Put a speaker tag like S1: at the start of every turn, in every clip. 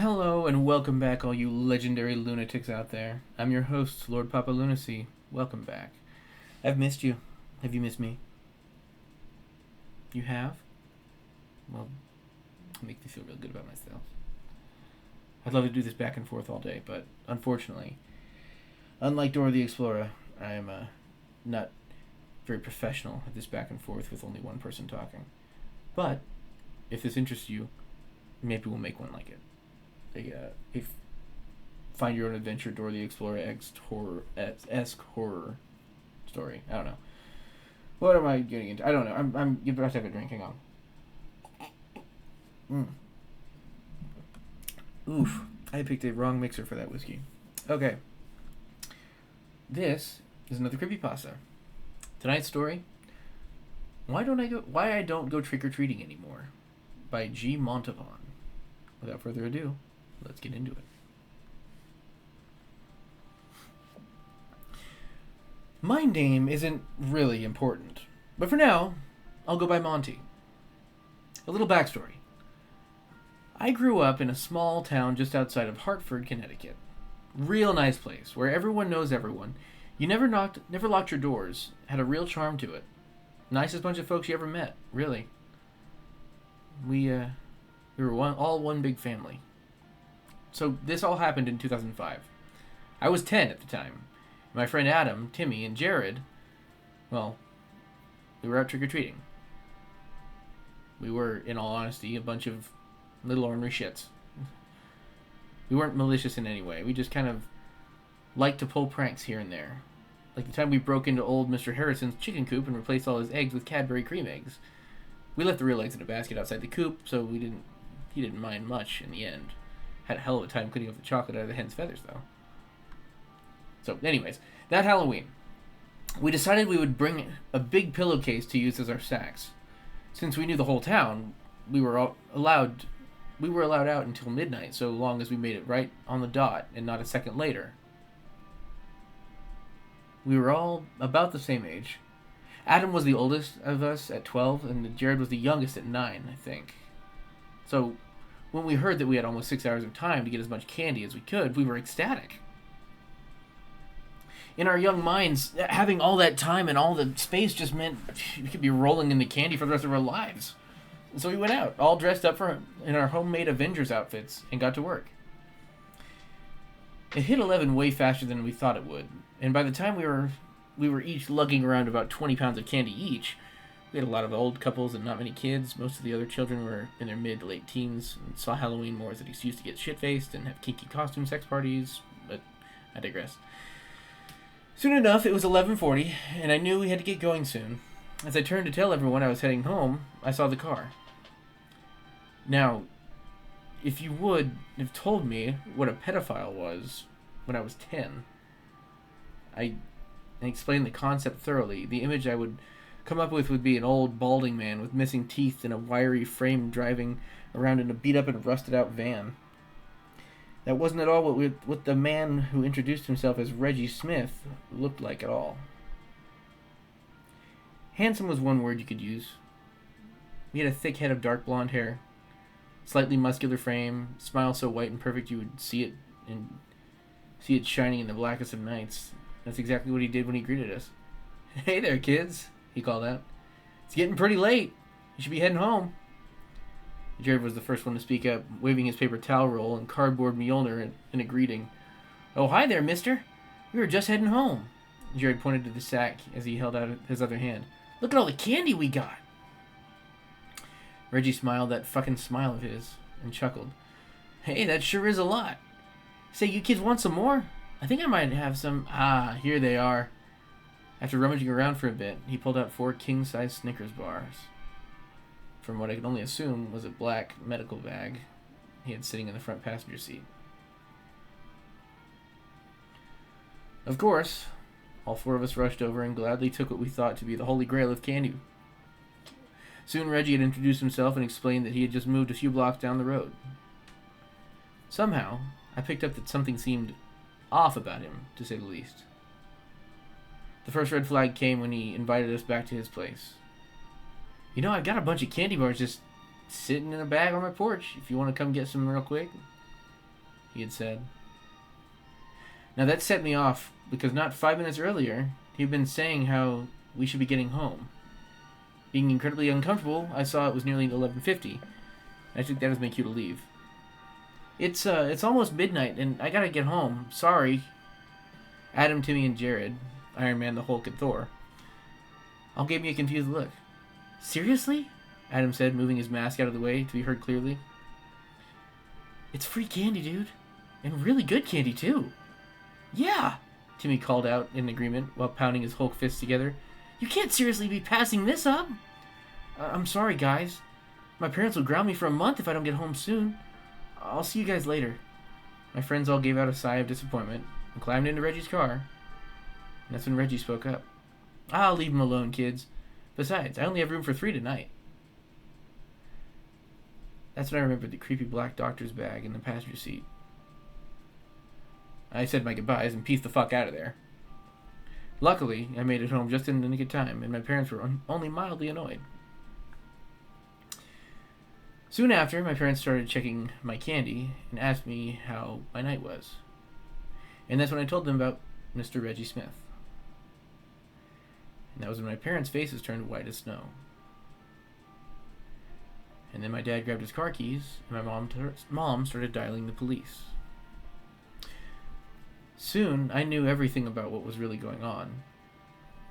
S1: Hello and welcome back, all you legendary lunatics out there. I'm your host, Lord Papa Lunacy. Welcome back. I've missed you. Have you missed me? You have? Well, it makes me feel real good about myself. I'd love to do this back and forth all day, but unfortunately, unlike Dora the Explorer, I am not very professional at this back and forth with only one person talking. But, if this interests you, maybe we'll make one like it. If find your own adventure Dora the Explorer-esque horror story. I don't know. What am I getting into? I don't know. I'm about to have a drink. Hang on. Oof. I picked a wrong mixer for that whiskey. Okay. This is another creepypasta. Tonight's story: Why I don't go trick-or-treating anymore, by G. Montavon. Without further ado, let's get into it. My name isn't really important, but for now, I'll go by Monty. A little backstory. I grew up in a small town just outside of Hartford, Connecticut. Real nice place, where everyone knows everyone. You never locked your doors. Had a real charm to it. Nicest bunch of folks you ever met, really. We were all one big family. So this all happened in 2005. I was 10 at the time. My friend Adam, Timmy, and Jared, well, we were out trick-or-treating. We were, in all honesty, a bunch of little ornery shits. We weren't malicious in any way. We just kind of liked to pull pranks here and there. Like the time we broke into old Mr. Harrison's chicken coop and replaced all his eggs with Cadbury cream eggs. We left the real eggs in a basket outside the coop, so he didn't mind much in the end. Had a hell of a time cleaning up the chocolate out of the hen's feathers, though. So, anyways, that Halloween, we decided we would bring a big pillowcase to use as our sacks. Since we knew the whole town, we were allowed out until midnight, so long as we made it right on the dot and not a second later. We were all about the same age. Adam was the oldest of us at 12, and Jared was the youngest at 9, I think. So, when we heard that we had almost 6 hours of time to get as much candy as we could, we were ecstatic. In our young minds, having all that time and all the space just meant we could be rolling in the candy for the rest of our lives. So we went out, all dressed up in our homemade Avengers outfits, and got to work. It hit 11 way faster than we thought it would, and by the time we were each lugging around about 20 pounds of candy each. We had a lot of old couples and not many kids. Most of the other children were in their mid to late teens and saw Halloween more as an excuse to get shit-faced and have kinky costume sex parties, but I digress. Soon enough, it was 11:40, and I knew we had to get going soon. As I turned to tell everyone I was heading home, I saw the car. Now, if you would have told me what a pedophile was when I was 10, I explained the concept thoroughly. The image I would come up with would be an old balding man with missing teeth and a wiry frame driving around in a beat-up and rusted-out van. That wasn't at all what the man who introduced himself as Reggie Smith looked like at all. Handsome was one word you could use. He had a thick head of dark blonde hair, slightly muscular frame, smile so white and perfect you would see it shining in the blackest of nights. That's exactly what he did when he greeted us. "Hey there, kids," he called out. "It's getting pretty late. You should be heading home." Jared was the first one to speak up, waving his paper towel roll and cardboard Mjolnir in a greeting. "Oh, hi there, mister. We were just heading home." Jared pointed to the sack as he held out his other hand. "Look at all the candy we got." Reggie smiled that fucking smile of his and chuckled. "Hey, that sure is a lot. Say, you kids want some more? I think I might have some." "Ah, here they are." After rummaging around for a bit, he pulled out 4 king-size Snickers bars from what I could only assume was a black medical bag he had sitting in the front passenger seat. Of course, all 4 of us rushed over and gladly took what we thought to be the holy grail of candy. Soon Reggie had introduced himself and explained that he had just moved a few blocks down the road. Somehow, I picked up that something seemed off about him, to say the least. The first red flag came when he invited us back to his place. "You know, I've got a bunch of candy bars just sitting in a bag on my porch, if you want to come get some real quick." he had said. Now that set me off, because not 5 minutes earlier, he'd been saying how we should be getting home. Being incredibly uncomfortable, I saw it was nearly 11:50. I took that as my cue to leave. It's almost midnight, and I gotta get home. Sorry. Adam, Timmy, and Jared, Iron Man, the Hulk, and Thor, all gave me a confused look. Seriously? Adam said, moving his mask out of the way to be heard clearly. It's free candy, dude. And really good candy, too. Yeah, Timmy called out in agreement while pounding his Hulk fists together. You can't seriously be passing this up. I'm sorry, guys. My parents will ground me for a month if I don't get home soon. I'll see you guys later. My friends all gave out a sigh of disappointment and climbed into Reggie's car. And that's when Reggie spoke up. I'll leave him alone, kids. Besides, I only have room for 3 tonight. That's when I remembered the creepy black doctor's bag in the passenger seat. I said my goodbyes and pieced the fuck out of there. Luckily, I made it home just in the nick of time, and my parents were only mildly annoyed. Soon after, my parents started checking my candy and asked me how my night was. And that's when I told them about Mr. Reggie Smith. And that was when my parents' faces turned white as snow. And then my dad grabbed his car keys, and my mom started dialing the police. Soon, I knew everything about what was really going on,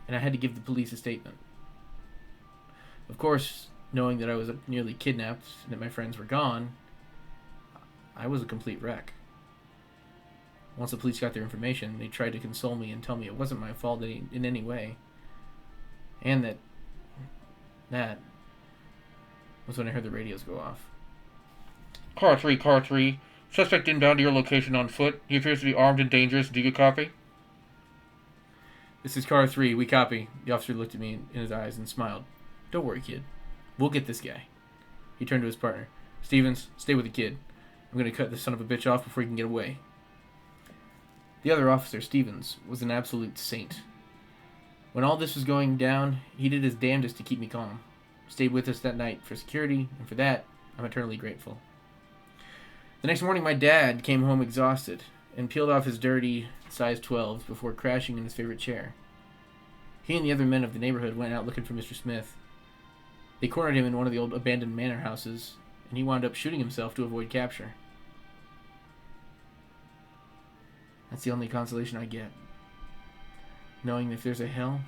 S1: and I had to give the police a statement. Of course, knowing that I was nearly kidnapped and that my friends were gone, I was a complete wreck. Once the police got their information, they tried to console me and tell me it wasn't my fault in any way, and that was when I heard the radios go off. Car 3. Suspect inbound to your location on foot. He appears to be armed and dangerous. Do you copy? This is Car 3. We copy. The officer looked at me in his eyes and smiled. Don't worry, kid. We'll get this guy. He turned to his partner. Stevens, stay with the kid. I'm going to cut this son of a bitch off before he can get away. The other officer, Stevens, was an absolute saint. When all this was going down, he did his damnedest to keep me calm. Stayed with us that night for security, and for that, I'm eternally grateful. The next morning, my dad came home exhausted and peeled off his dirty size 12s before crashing in his favorite chair. He and the other men of the neighborhood went out looking for Mr. Smith. They cornered him in one of the old abandoned manor houses, and he wound up shooting himself to avoid capture. That's the only consolation I get. Knowing that if there's a hell,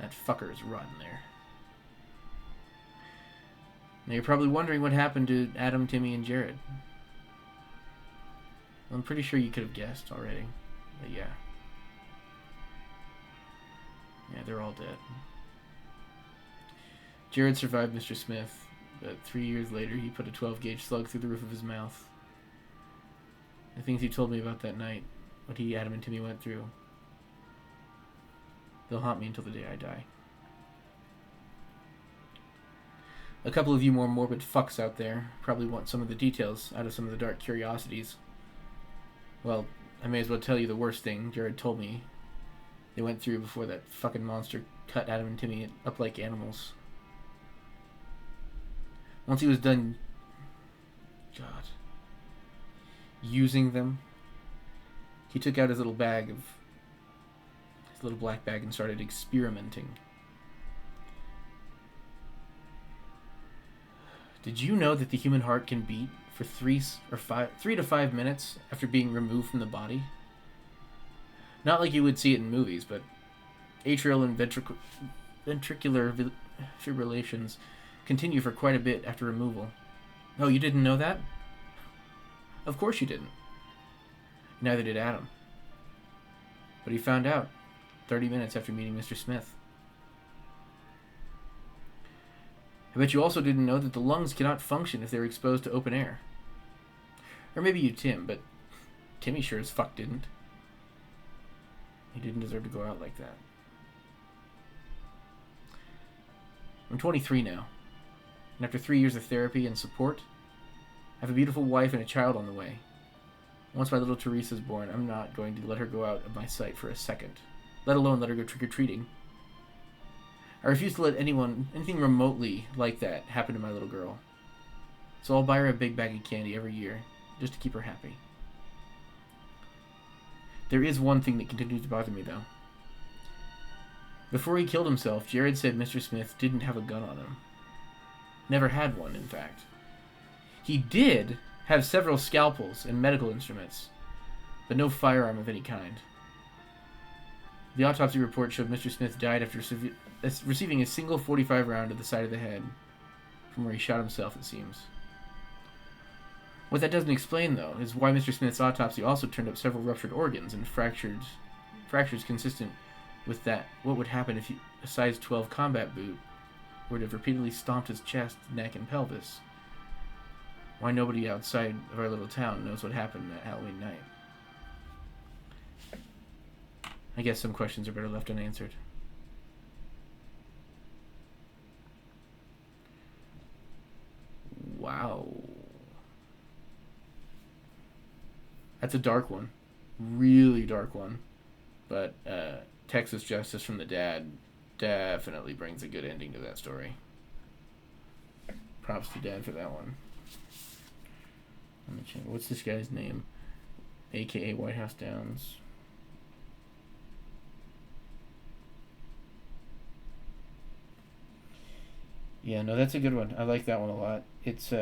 S1: that fucker is rotten there. Now you're probably wondering what happened to Adam, Timmy, and Jared. I'm pretty sure you could have guessed already, but yeah. Yeah, they're all dead. Jared survived Mr. Smith, but 3 years later he put a 12-gauge slug through the roof of his mouth. The things he told me about that night, what he, Adam, and Timmy went through, they'll haunt me until the day I die. A couple of you more morbid fucks out there probably want some of the details out of some of the dark curiosities. Well, I may as well tell you the worst thing Jared told me they went through before that fucking monster cut Adam and Timmy up like animals. Once he was done, using them, he took out his little black bag and started experimenting. Did you know that the human heart can beat for 3 to 5 minutes after being removed from the body? Not like you would see it in movies, but atrial and ventricular fibrillations continue for quite a bit after removal. Oh, you didn't know that? Of course you didn't. Neither did Adam. But he found out 30 minutes after meeting Mr. Smith. I bet you also didn't know that the lungs cannot function if they're exposed to open air. Or maybe you, Tim, but Timmy sure as fuck didn't. He didn't deserve to go out like that. I'm 23 now, and after 3 years of therapy and support, I have a beautiful wife and a child on the way. Once my little Teresa's born, I'm not going to let her go out of my sight for a second, let alone let her go trick-or-treating. I refuse to let anything remotely like that happen to my little girl. So I'll buy her a big bag of candy every year, just to keep her happy. There is one thing that continues to bother me, though. Before he killed himself, Jared said Mr. Smith didn't have a gun on him. Never had one, in fact. He did have several scalpels and medical instruments, but no firearm of any kind. The autopsy report showed Mr. Smith died after receiving a single .45 round to the side of the head, from where he shot himself, it seems. What that doesn't explain, though, is why Mr. Smith's autopsy also turned up several ruptured organs and fractures consistent with that. What would happen if a size 12 combat boot were to have repeatedly stomped his chest, neck, and pelvis? Why nobody outside of our little town knows what happened that Halloween night? I guess some questions are better left unanswered. Wow. That's a dark one. Really dark one. But Texas Justice from the Dad definitely brings a good ending to that story. Props to Dad for that one. Let me check. What's this guy's name? AKA WhiteHouseDowns. Yeah, no, that's a good one. I like that one a lot. It's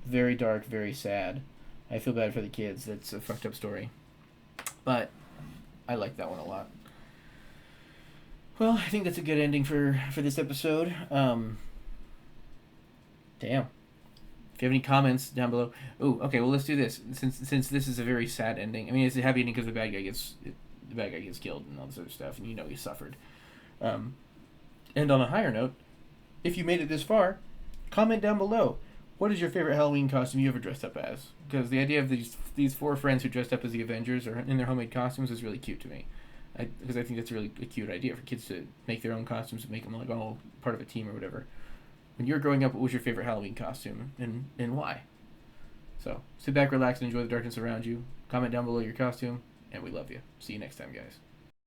S1: very dark, very sad. I feel bad for the kids. That's a fucked up story. But I like that one a lot. Well, I think that's a good ending for this episode. Damn. If you have any comments down below. Oh, okay, well, let's do this. Since this is a very sad ending. I mean, it's a happy ending because the bad guy gets killed and all this other stuff, and you know he suffered. And on a higher note, if you made it this far, comment down below. What is your favorite Halloween costume you ever dressed up as? Because the idea of these four friends who dressed up as the Avengers or in their homemade costumes is really cute to me. Because I think that's really a cute idea for kids to make their own costumes and make them like all part of a team or whatever. When you were growing up, what was your favorite Halloween costume and why? So sit back, relax, and enjoy the darkness around you. Comment down below your costume, and we love you. See you next time, guys.